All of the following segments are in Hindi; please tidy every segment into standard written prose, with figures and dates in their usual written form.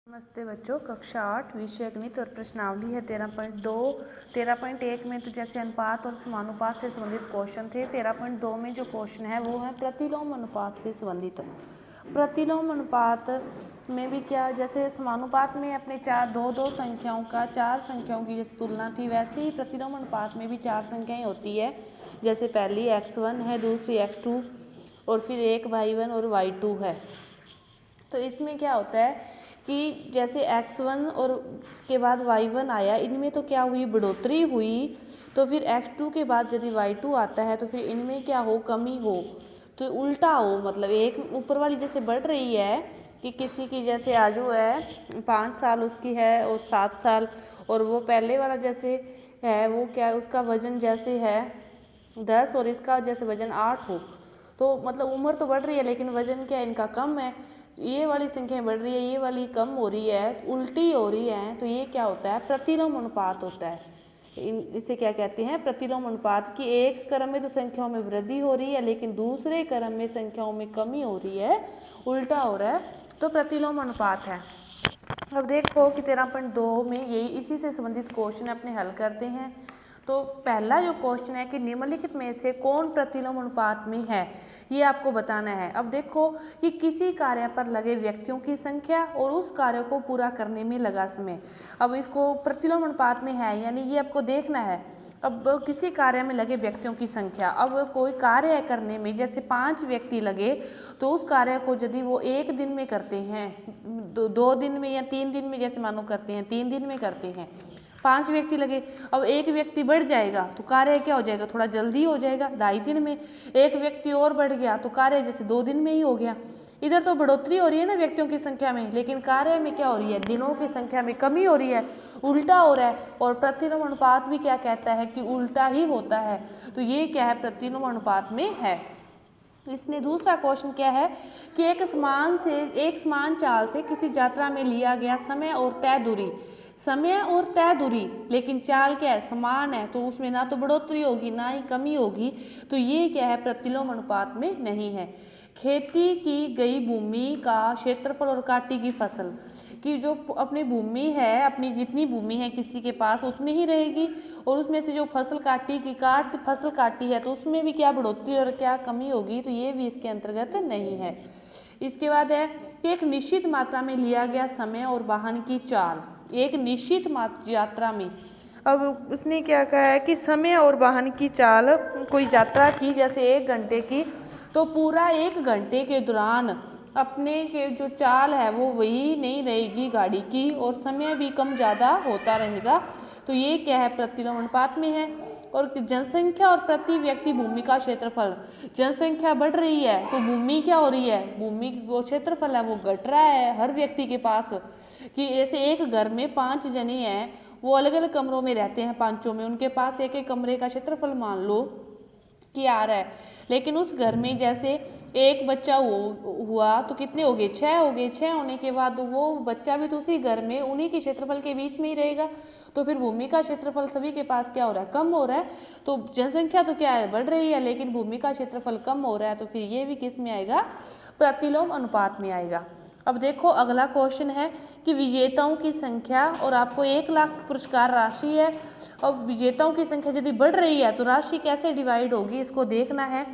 नमस्ते बच्चों, कक्षा 8 विषय गणित और प्रश्नावली है 13.2। 13.1 में तो जैसे अनुपात और समानुपात से संबंधित क्वेश्चन थे। 13.2 में जो क्वेश्चन है वो है प्रतिलोम अनुपात से संबंधित। प्रतिलोम अनुपात में भी क्या, जैसे समानुपात में अपने दो संख्याओं का चार संख्याओं की जैसे तुलना थी, वैसे ही प्रतिलोम अनुपात में भी चार संख्याएँ होती है। जैसे पहली x1 है, दूसरी x2 और फिर एक y1 और y2 है। तो इसमें क्या होता है कि जैसे x1 और उसके बाद y1 आया, इनमें तो क्या हुई, बढ़ोतरी हुई। तो फिर x2 के बाद यदि y2 आता है तो फिर इनमें क्या हो, कमी हो। तो उल्टा हो, मतलब एक ऊपर वाली जैसे बढ़ रही है कि किसी की जैसे आजू है 5 साल उसकी है और 7 साल, और वो पहले वाला जैसे है वो क्या है, उसका वजन जैसे है 10 और इसका जैसे वजन 8 हो। तो मतलब उम्र तो बढ़ रही है लेकिन वजन क्या है, इनका कम है। ये वाली संख्या बढ़ रही है, ये वाली कम हो रही है, उल्टी हो रही है। तो ये क्या होता है, प्रतिलोम अनुपात होता है। इसे क्या कहते हैं, प्रतिलोम अनुपात। की एक क्रम में तो संख्याओं में वृद्धि हो रही है लेकिन दूसरे क्रम में संख्याओं में कमी हो रही है, उल्टा हो रहा है, तो प्रतिलोम अनुपात है। अब देखो कि 13.2 में यही इसी से संबंधित क्वेश्चन अपने हल करते हैं। तो पहला जो क्वेश्चन है कि निम्नलिखित में से कौन प्रतिलोम अनुपात में है, ये आपको बताना है। अब देखो कि किसी कार्य पर लगे व्यक्तियों की संख्या और उस कार्य को पूरा करने में लगा समय। अब इसको प्रतिलोम अनुपात में है, यानी ये आपको देखना है। अब किसी कार्य में लगे व्यक्तियों की संख्या, अब कोई कार्य करने में जैसे 5 व्यक्ति लगे तो उस कार्य को यदि वो एक दिन में करते हैं, 2 दिन में या 3 दिन में, जैसे मानो करते हैं 3 दिन में करते हैं, 5 व्यक्ति लगे। अब एक व्यक्ति बढ़ जाएगा तो कार्य क्या हो जाएगा, थोड़ा जल्दी हो जाएगा, 2.5 दिन में। एक व्यक्ति और बढ़ गया तो कार्य जैसे 2 दिन में ही हो गया। इधर तो बढ़ोतरी हो रही है ना व्यक्तियों की संख्या में, लेकिन कार्य में क्या हो रही है, दिनों की संख्या में कमी हो रही है, उल्टा हो रहा है। और प्रतिलोम अनुपात भी क्या कहता है कि उल्टा ही होता है। तो ये क्या है, प्रतिलोम अनुपात में है। इसने दूसरा क्वेश्चन क्या है कि एक समान चाल से किसी यात्रा में लिया गया समय और तय दूरी, लेकिन चाल क्या है, समान है, तो उसमें ना तो बढ़ोतरी होगी ना ही कमी होगी। तो ये क्या है, प्रतिलोम अनुपात में नहीं है। खेती की गई भूमि का क्षेत्रफल और काटी की फसल की जो अपनी भूमि है, अपनी जितनी भूमि है किसी के पास उतनी ही रहेगी, और उसमें से जो फसल काटी है तो उसमें भी क्या बढ़ोतरी और क्या कमी होगी, तो ये भी इसके अंतर्गत नहीं है। इसके बाद है कि एक निश्चित मात्रा में लिया गया समय और वाहन की चाल, एक निश्चित यात्रा में। अब उसने क्या कहा है कि समय और वाहन की चाल, कोई यात्रा की जैसे 1 घंटे की, तो पूरा 1 घंटे के दौरान अपने के जो चाल है वो वही नहीं रहेगी गाड़ी की, और समय भी कम ज़्यादा होता रहेगा। तो ये क्या है, प्रतिलोम अनुपात में है। और जनसंख्या और प्रति व्यक्ति भूमि का क्षेत्रफल, जनसंख्या बढ़ रही है तो भूमि क्या हो रही है, भूमि जो क्षेत्रफल है वो घट रहा है हर व्यक्ति के पास। कि ऐसे एक घर में 5 जने हैं, वो अलग अलग कमरों में रहते हैं, पांचों में उनके पास एक एक कमरे का क्षेत्रफल मान लो कि आ रहा है, लेकिन उस घर में जैसे एक बच्चा हुआ तो कितने हो गए, 6 हो गए। 6 होने के बाद वो बच्चा भी तो उसी घर में उन्हीं के क्षेत्रफल के बीच में ही रहेगा, तो फिर भूमि का क्षेत्रफल सभी के पास क्या हो रहा है, कम हो रहा है। तो जनसंख्या तो क्या है, बढ़ रही है, लेकिन भूमि का क्षेत्रफल कम हो रहा है, तो फिर ये भी किस में आएगा, प्रतिलोम अनुपात में आएगा। अब देखो अगला क्वेश्चन है कि विजेताओं की संख्या, और आपको 1 लाख पुरस्कार राशि है। अब विजेताओं की संख्या यदि बढ़ रही है तो राशि कैसे डिवाइड होगी, इसको देखना है।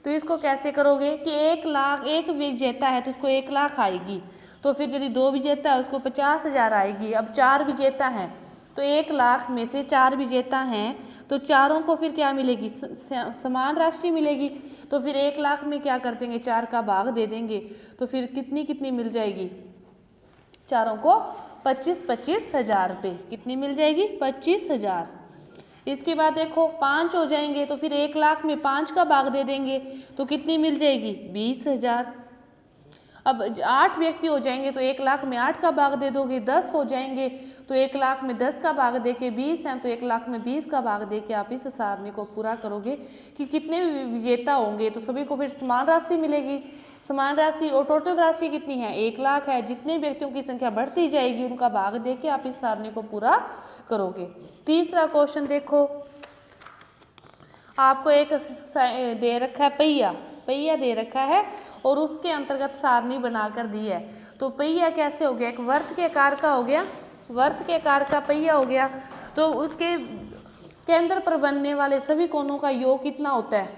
तो इसको कैसे करोगे कि 1 लाख, एक विजेता है तो उसको 1 लाख आएगी, तो फिर यदि 2 विजेता है उसको 50,000 आएगी। अब 4 विजेता हैं तो 1 लाख में से 4 विजेता हैं तो चारों को फिर क्या मिलेगी, समान राशि मिलेगी। तो फिर 1 लाख में क्या कर देंगे, 4 का भाग दे देंगे, तो फिर कितनी मिल जाएगी, चारों को 25,000 रुपये कितनी मिल जाएगी, 25,000। इसके बाद देखो 5 हो जाएंगे तो फिर 1 लाख में 5 का भाग दे देंगे तो कितनी मिल जाएगी, 20,000। अब 8 व्यक्ति हो जाएंगे तो 1 लाख में 8 का भाग दे दोगे। 10 हो जाएंगे तो 1 लाख में 10 का भाग दे के, 20 हैं तो 1 लाख में 20 का भाग दे के आप इस सारणी को पूरा करोगे कि कितने विजेता होंगे, तो सभी को फिर समान राशि मिलेगी। समान राशि और टोटल राशि कितनी है, 1 लाख है। जितने व्यक्तियों की संख्या बढ़ती जाएगी उनका भाग दे के आप इस सारणी को पूरा करोगे। तीसरा क्वेश्चन देखो, आपको एक दे रखा है पहिया दे रखा है और उसके अंतर्गत सारणी बनाकर दी है। तो पहिया कैसे हो गया, एक वर्त के आकार का हो गया, वर्त के आकार का पहिया हो गया। तो उसके केंद्र पर बनने वाले सभी कोणों का योग कितना होता है,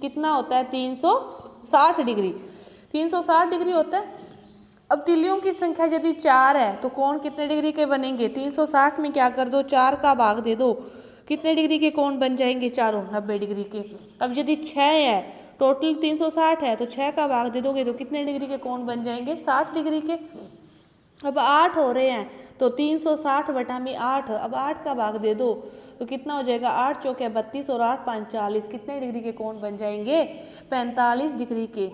कितना होता है 360 डिग्री, 360 डिग्री होता है। अब तिलियों की संख्या यदि 4 है तो कोण कितने डिग्री के बनेंगे, 360 में क्या कर दो 4 का भाग दे दो, कितने डिग्री के कोण बन जाएंगे चारों, 90 डिग्री के। अब यदि 6 है, टोटल 360 है तो 6 का भाग दे दोगे तो कितने डिग्री के कोण बन जाएंगे, 60 डिग्री के। अब 8 हो रहे हैं तो 360 बटा में 8, अब 8 का भाग दे दो तो कितना हो जाएगा, 8 चौके 32 और 8 5 40, कितने डिग्री के कोण बन जाएंगे, 45 डिग्री के।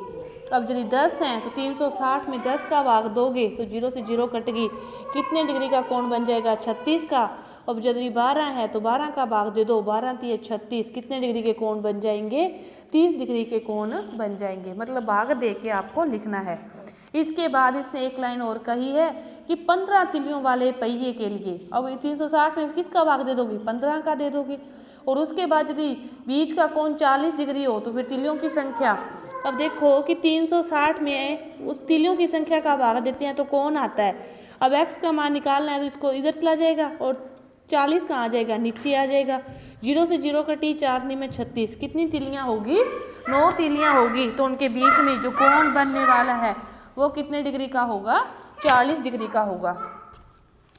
अब यदि 10 हैं तो 360 में 10 का भाग दोगे तो 0 से 0 कट गई, कितने डिग्री का कोण बन जाएगा, 36 का। अब यदि 12 है तो 12 का भाग दे दो, 12 3 36, कितने डिग्री के कोण बन जाएंगे, 30 डिग्री के कोण बन जाएंगे। मतलब भाग दे के आपको लिखना है। इसके बाद इसने एक लाइन और कही है कि 15 तिलियों वाले पहिए के लिए, अब 360 में किसका भाग दे दोगे, 15 का दे दोगे। और उसके बाद यदि बीच का कोण 40 डिग्री हो तो फिर तिलियों की संख्या, अब देखो कि 360 में उस तिलियों की संख्या का भाग देते हैं तो कौन आता है। अब x का मान निकालना है तो इसको इधर चला जाएगा और 40 कहाँ आ जाएगा, नीचे आ जाएगा। 0 से 0 कटी, 4 में 36, कितनी तिलियाँ होगी, 9 तिलियाँ होगी। तो उनके बीच में जो कोण बनने वाला है वो कितने डिग्री का होगा, 40 डिग्री का होगा।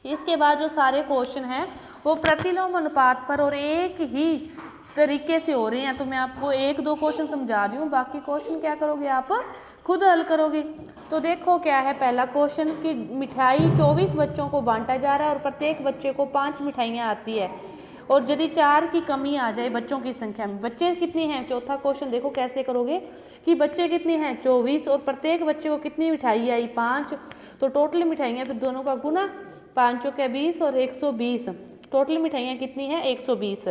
इसके बाद जो सारे क्वेश्चन हैं वो प्रतिलोम अनुपात पर और एक ही तरीके से हो रहे हैं। तो मैं आपको 1-2 क्वेश्चन समझा रही हूँ, बाकी क्वेश्चन क्या करोगे आप खुद हल करोगे। तो देखो क्या है पहला क्वेश्चन कि मिठाई 24 बच्चों को बांटा जा रहा है और प्रत्येक बच्चे को 5 मिठाइयाँ आती है और यदि 4 की कमी आ जाए बच्चों की संख्या में, बच्चे कितने हैं। चौथा क्वेश्चन देखो कैसे करोगे कि बच्चे कितने हैं 24 और प्रत्येक बच्चे को कितनी मिठाई आई 5, तो टोटल मिठाइयाँ फिर दोनों का गुना, 5 चौके 20 और 120, टोटल मिठाइयाँ कितनी हैं 120।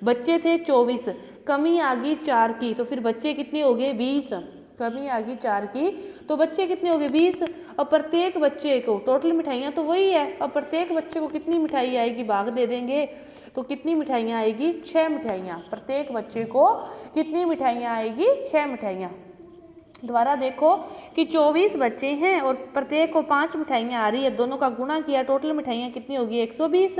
बच्चे थे 24, कमी आ गई 4 की, तो फिर बच्चे कितने हो गए 20, कमी आ गई 4 की तो बच्चे कितने हो गए 20। और प्रत्येक बच्चे को, टोटल मिठाइयाँ तो वही है, और प्रत्येक बच्चे को कितनी मिठाई आएगी भाग दे देंगे तो कितनी मिठाइयाँ आएगी 6 मिठाइयाँ। प्रत्येक बच्चे को कितनी मिठाइयाँ आएगी 6 मिठाइयाँ। दोबारा देखो कि 24 बच्चे हैं और प्रत्येक को 5 मिठाइयाँ आ रही है, दोनों का गुणा किया, टोटल मिठाइयाँ कितनी होगी 120।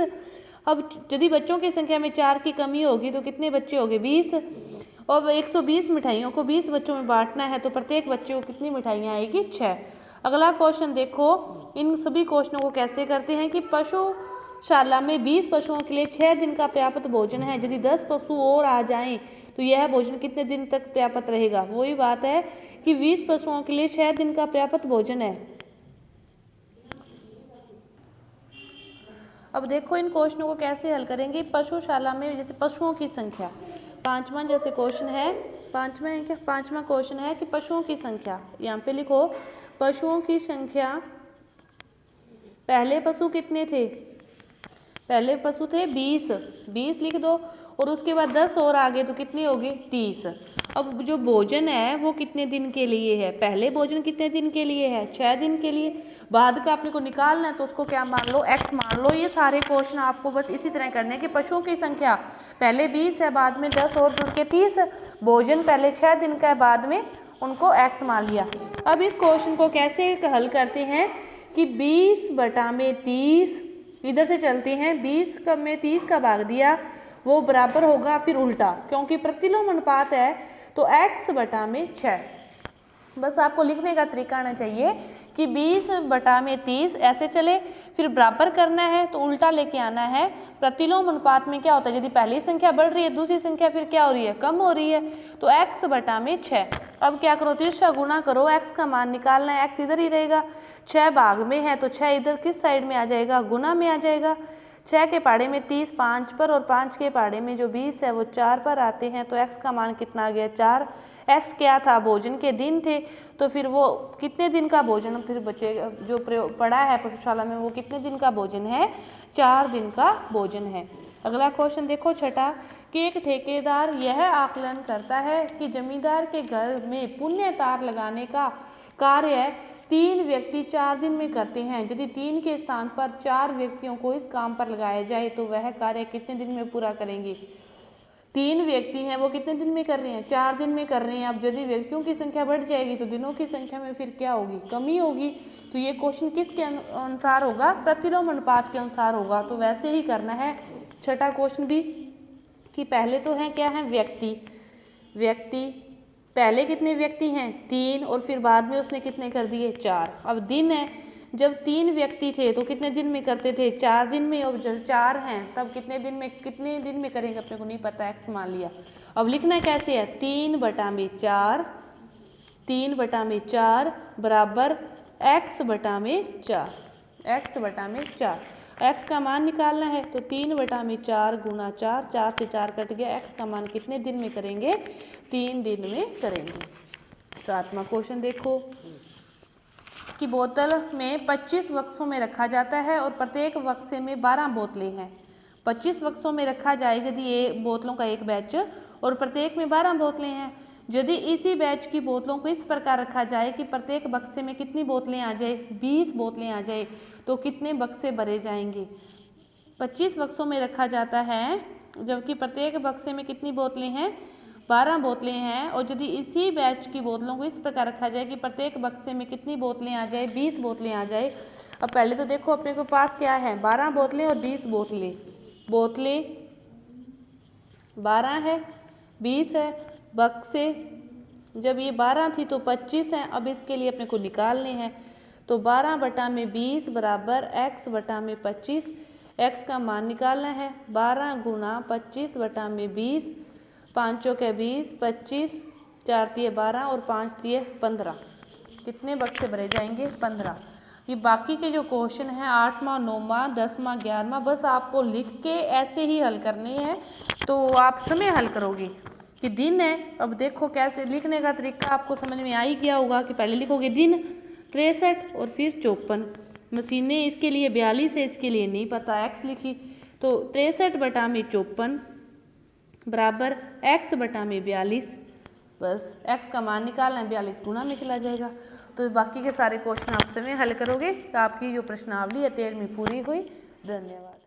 अब यदि बच्चों की संख्या में 4 की कमी होगी तो कितने बच्चे हो गए 20, और 120 मिठाइयों को 20 बच्चों में बांटना है तो प्रत्येक बच्चे को कितनी मिठाइयाँ आएगी 6। अगला क्वेश्चन देखो, इन सभी क्वेश्चनों को कैसे करते हैं कि पशुशाला में 20 पशुओं के लिए 6 दिन का पर्याप्त भोजन है, यदि 10 पशु और आ जाएं तो यह भोजन कितने दिन तक पर्याप्त रहेगा। वही बात है कि 20 पशुओं के लिए 6 दिन का पर्याप्त भोजन है। अब देखो इन क्वेश्चनों को कैसे हल करेंगे। पशुशाला में जैसे पशुओं की संख्या, पांचवा जैसे क्वेश्चन है, पांचवा है क्या, पांचवा क्वेश्चन है कि पशुओं की संख्या, यहाँ पे लिखो पशुओं की संख्या, पहले पशु कितने थे, पहले पशु थे 20 लिख दो और उसके बाद 10 और आगे तो कितने हो गए 30। अब जो भोजन है वो कितने दिन के लिए है, पहले भोजन कितने दिन के लिए है 6 दिन के लिए, बाद का अपने को निकालना है तो उसको क्या मान लो x मान लो। ये सारे क्वेश्चन आपको बस इसी तरह करने हैं कि पशुओं की संख्या पहले 20 है, बाद में 10 और जुड़ के 30, भोजन पहले 6 दिन का है, बाद में उनको x मान लिया। अब इस क्वेश्चन को कैसे हल करते हैं कि 20 बटा में 30, इधर से चलते हैं 20 में 30 का भाग दिया वो बराबर होगा फिर उल्टा, क्योंकि प्रतिलोम अनुपात है तो x बटा में 6। बस आपको लिखने का तरीका आना चाहिए कि 20 बटा में 30 ऐसे चले, फिर बराबर करना है तो उल्टा लेके आना है। प्रतिलोम अनुपात में क्या होता है, यदि पहली संख्या बढ़ रही है दूसरी संख्या फिर क्या हो रही है कम हो रही है, तो x बटा में 6। अब क्या करो तिरछा गुना करो, x का मान निकालना है, x इधर ही रहेगा, 6 भाग में है तो 6 इधर किस साइड में आ जाएगा गुना में आ जाएगा। 6 के पाड़े में 30 5 पर और 5 के पाड़े में जो 20 है वो 4 पर आते हैं, तो x का मान कितना आ गया 4। x क्या था, भोजन के दिन थे, तो फिर वो कितने दिन का भोजन फिर बचेगा, जो प्रयोग पड़ा है पशुशाला में वो कितने दिन का भोजन है 4 दिन का भोजन है। अगला क्वेश्चन देखो छठा कि एक ठेकेदार यह आकलन करता है कि जमींदार के घर में पुण्य तार लगाने का कार्य 3 व्यक्ति 4 दिन में करते हैं, यदि 3 के स्थान पर 4 व्यक्तियों को इस काम पर लगाया जाए तो वह कार्य कितने दिन में पूरा करेंगे। 3 व्यक्ति हैं, वो कितने दिन में कर रहे हैं? 4 दिन में कर रहे हैं। अब यदि व्यक्तियों की संख्या बढ़ जाएगी तो दिनों की संख्या में फिर क्या होगी? कमी होगी। तो ये क्वेश्चन किसके अनुसार होगा? प्रतिलोम अनुपात के अनुसार होगा। तो वैसे ही करना है छठा क्वेश्चन भी, कि पहले तो है क्या है? व्यक्ति पहले कितने व्यक्ति हैं? 3, और फिर बाद में उसने कितने कर दिए? 4। अब दिन है, जब 3 व्यक्ति थे तो कितने दिन में करते थे? 4 दिन में। अब जब 4 हैं तब कितने दिन में करेंगे? अपने को नहीं पता, एक्स मान लिया। अब लिखना कैसे है? 3/4, 3/4 बराबर x/4, x/4। x का मान निकालना है तो 3/4 गुणा 4, 4 से 4 कट गया। x का मान कितने दिन में करेंगे? 3 दिन में करेंगे। 7वां क्वेश्चन देखो कि बोतल में 25 बक्सों में रखा जाता है और प्रत्येक बक्से में 12 बोतलें हैं। 25 बक्सों में रखा जाए यदि ये बोतलों का एक बैच, और प्रत्येक में 12 बोतलें हैं। यदि इसी बैच की बोतलों को इस प्रकार रखा जाए कि प्रत्येक बक्से में कितनी बोतलें आ जाए? 20 बोतलें आ जाए, तो कितने बक्से भरे जाएंगे? 25 बक्सों में रखा जाता है, जबकि प्रत्येक बक्से में कितनी बोतलें हैं? 12 बोतलें हैं। और यदि इसी बैच की बोतलों को इस प्रकार रखा जाए कि प्रत्येक बक्से में कितनी बोतलें आ जाए? 20 बोतलें आ जाए। अब पहले तो देखो अपने को पास क्या है? 12 बोतलें और 20 बोतलें। बोतलें 12 है, 20 है, बक्से जब ये 12 थी तो 25 हैं। अब इसके लिए अपने को निकालने हैं, तो 12/20 बराबर x/25। x का मान निकालना है 12 गुणा 25/20, 5 के 20, 25, 4 तिये 12 और 5 तिये 15। कितने बक्से भरे जाएंगे? 15। ये बाकी के जो क्वेश्चन हैं 8वां, 9वां, 10वां, 11वां, बस आपको लिख के ऐसे ही हल करने हैं। तो आप समय हल करोगे कि दिन है। अब देखो कैसे लिखने का तरीका आपको समझ में आ ही गया होगा कि पहले लिखोगे दिन 63 और फिर 54। मशीनें इसके लिए 42 है, इसके लिए नहीं पता, x लिखी। तो 63/54 बराबर x/42। बस x का मान निकालना है, 42 गुणा में चला जाएगा। तो बाकी के सारे क्वेश्चन आप समय हल करोगे तो आपकी जो प्रश्नावली है 13वीं पूरी हुई। धन्यवाद।